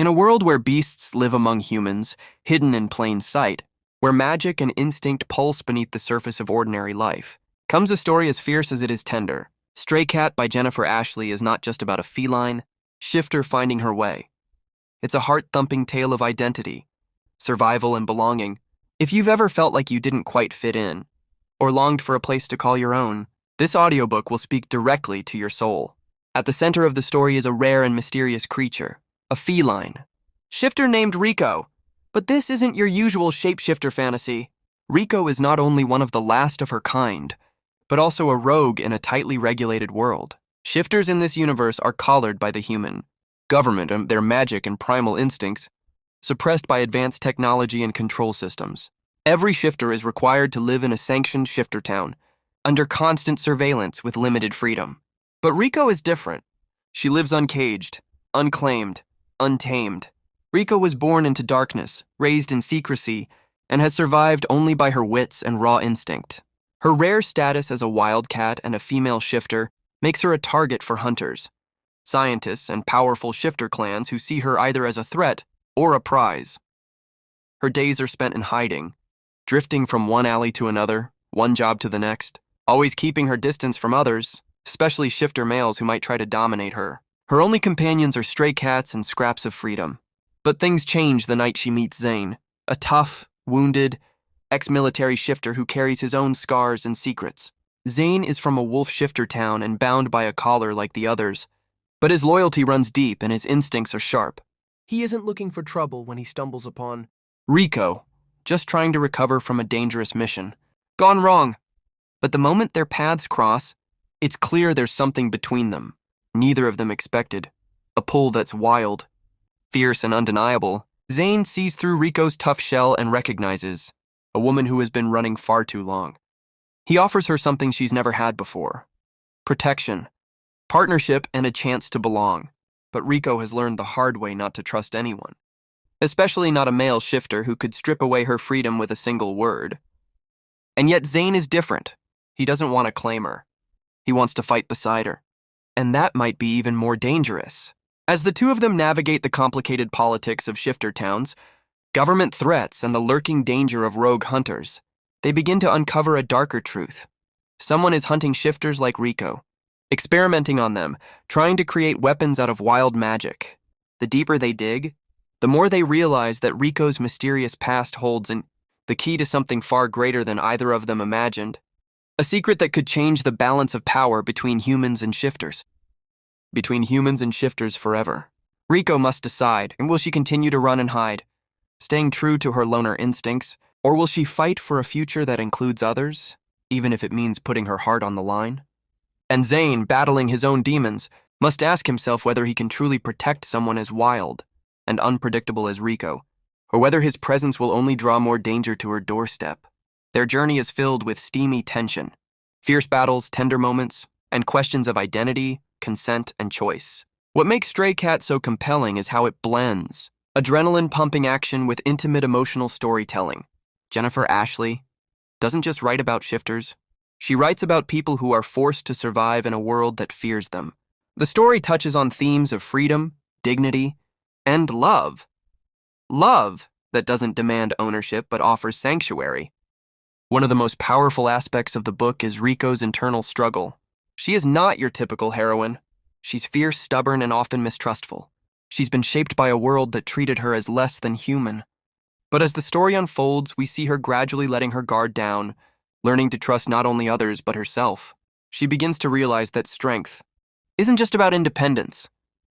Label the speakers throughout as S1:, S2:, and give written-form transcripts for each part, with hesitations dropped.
S1: In a world where beasts live among humans, hidden in plain sight, where magic and instinct pulse beneath the surface of ordinary life, comes a story as fierce as it is tender. Stray Cat by Jennifer Ashley is not just about a feline shifter finding her way. It's a heart-thumping tale of identity, survival, and belonging. If you've ever felt like you didn't quite fit in, or longed for a place to call your own, this audiobook will speak directly to your soul. At the center of the story is a rare and mysterious creature, a feline shifter named Rico. But this isn't your usual shapeshifter fantasy. Rico is not only one of the last of her kind, but also a rogue in a tightly regulated world. Shifters in this universe are collared by the human government and their magic and primal instincts, suppressed by advanced technology and control systems. Every shifter is required to live in a sanctioned shifter town, under constant surveillance with limited freedom. But Rico is different. She lives uncaged, unclaimed, untamed. Rico was born into darkness, raised in secrecy, and has survived only by her wits and raw instinct. Her rare status as a wildcat and a female shifter makes her a target for hunters, scientists, and powerful shifter clans who see her either as a threat or a prize. Her days are spent in hiding, drifting from one alley to another, one job to the next, always keeping her distance from others, especially shifter males who might try to dominate her. Her only companions are stray cats and scraps of freedom. But things change the night she meets Zane, a tough, wounded, ex-military shifter who carries his own scars and secrets. Zane is from a wolf shifter town and bound by a collar like the others, but his loyalty runs deep and his instincts are sharp. He isn't looking for trouble when he stumbles upon Rico, just trying to recover from a dangerous mission. Gone wrong. But the moment their paths cross, it's clear there's something between them. Neither of them expected. A pull that's wild, fierce, and undeniable. Zane sees through Rico's tough shell and recognizes a woman who has been running far too long. He offers her something she's never had before: protection, partnership, and a chance to belong. But Rico has learned the hard way not to trust anyone, especially not a male shifter who could strip away her freedom with a single word. And yet Zane is different. He doesn't want to claim her. He wants to fight beside her. And that might be even more dangerous. As the two of them navigate the complicated politics of shifter towns, government threats, and the lurking danger of rogue hunters, they begin to uncover a darker truth. Someone is hunting shifters like Rico, experimenting on them, trying to create weapons out of wild magic. The deeper they dig, the more they realize that Rico's mysterious past holds the key to something far greater than either of them imagined. A secret that could change the balance of power between humans and shifters. Between humans and shifters forever. Rico must decide, and will she continue to run and hide, staying true to her loner instincts, or will she fight for a future that includes others, even if it means putting her heart on the line? And Zane, battling his own demons, must ask himself whether he can truly protect someone as wild and unpredictable as Rico, or whether his presence will only draw more danger to her doorstep. Their journey is filled with steamy tension, fierce battles, tender moments, and questions of identity, consent, and choice. What makes Stray Cat so compelling is how it blends adrenaline-pumping action with intimate emotional storytelling. Jennifer Ashley doesn't just write about shifters. She writes about people who are forced to survive in a world that fears them. The story touches on themes of freedom, dignity, and love. Love that doesn't demand ownership but offers sanctuary. One of the most powerful aspects of the book is Rico's internal struggle. She is not your typical heroine. She's fierce, stubborn, and often mistrustful. She's been shaped by a world that treated her as less than human. But as the story unfolds, we see her gradually letting her guard down, learning to trust not only others but herself. She begins to realize that strength isn't just about independence.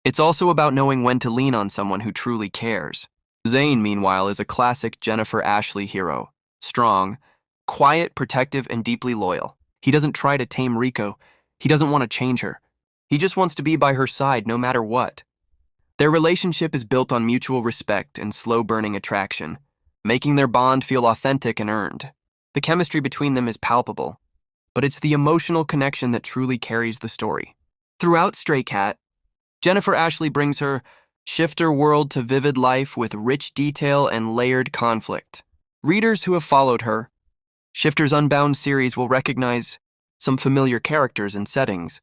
S1: It's also about knowing when to lean on someone who truly cares. Zane, meanwhile, is a classic Jennifer Ashley hero. Strong, quiet, protective, and deeply loyal. He doesn't try to tame Rico. He doesn't want to change her. He just wants to be by her side no matter what. Their relationship is built on mutual respect and slow-burning attraction, making their bond feel authentic and earned. The chemistry between them is palpable, but it's the emotional connection that truly carries the story. Throughout Stray Cat, Jennifer Ashley brings her shifter world to vivid life with rich detail and layered conflict. Readers who have followed her Shifters Unbound series will recognize some familiar characters and settings,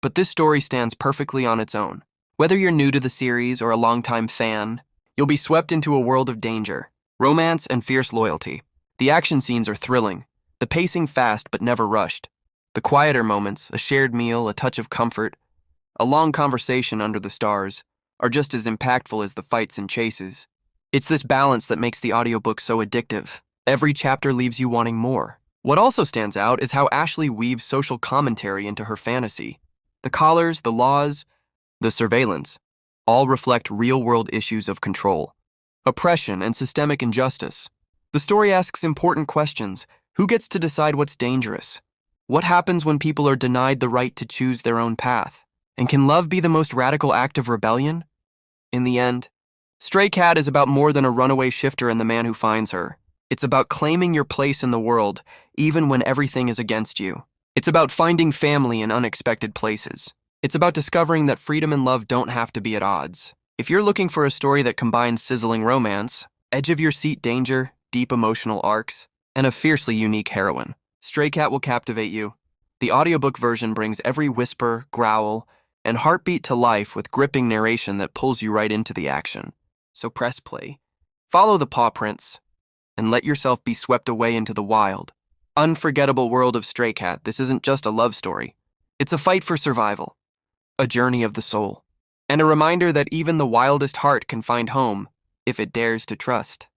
S1: but this story stands perfectly on its own. Whether you're new to the series or a longtime fan, you'll be swept into a world of danger, romance, and fierce loyalty. The action scenes are thrilling, the pacing fast but never rushed. The quieter moments, a shared meal, a touch of comfort, a long conversation under the stars, are just as impactful as the fights and chases. It's this balance that makes the audiobook so addictive. Every chapter leaves you wanting more. What also stands out is how Ashley weaves social commentary into her fantasy. The collars, the laws, the surveillance, all reflect real-world issues of control, oppression, and systemic injustice. The story asks important questions. Who gets to decide what's dangerous? What happens when people are denied the right to choose their own path? And can love be the most radical act of rebellion? In the end, Stray Cat is about more than a runaway shifter and the man who finds her. It's about claiming your place in the world, even when everything is against you. It's about finding family in unexpected places. It's about discovering that freedom and love don't have to be at odds. If you're looking for a story that combines sizzling romance, edge-of-your-seat danger, deep emotional arcs, and a fiercely unique heroine, Stray Cat will captivate you. The audiobook version brings every whisper, growl, and heartbeat to life with gripping narration that pulls you right into the action. So press play, follow the paw prints, and let yourself be swept away into the wild, unforgettable world of Stray Cat. This isn't just a love story. It's a fight for survival, a journey of the soul, and a reminder that even the wildest heart can find home if it dares to trust.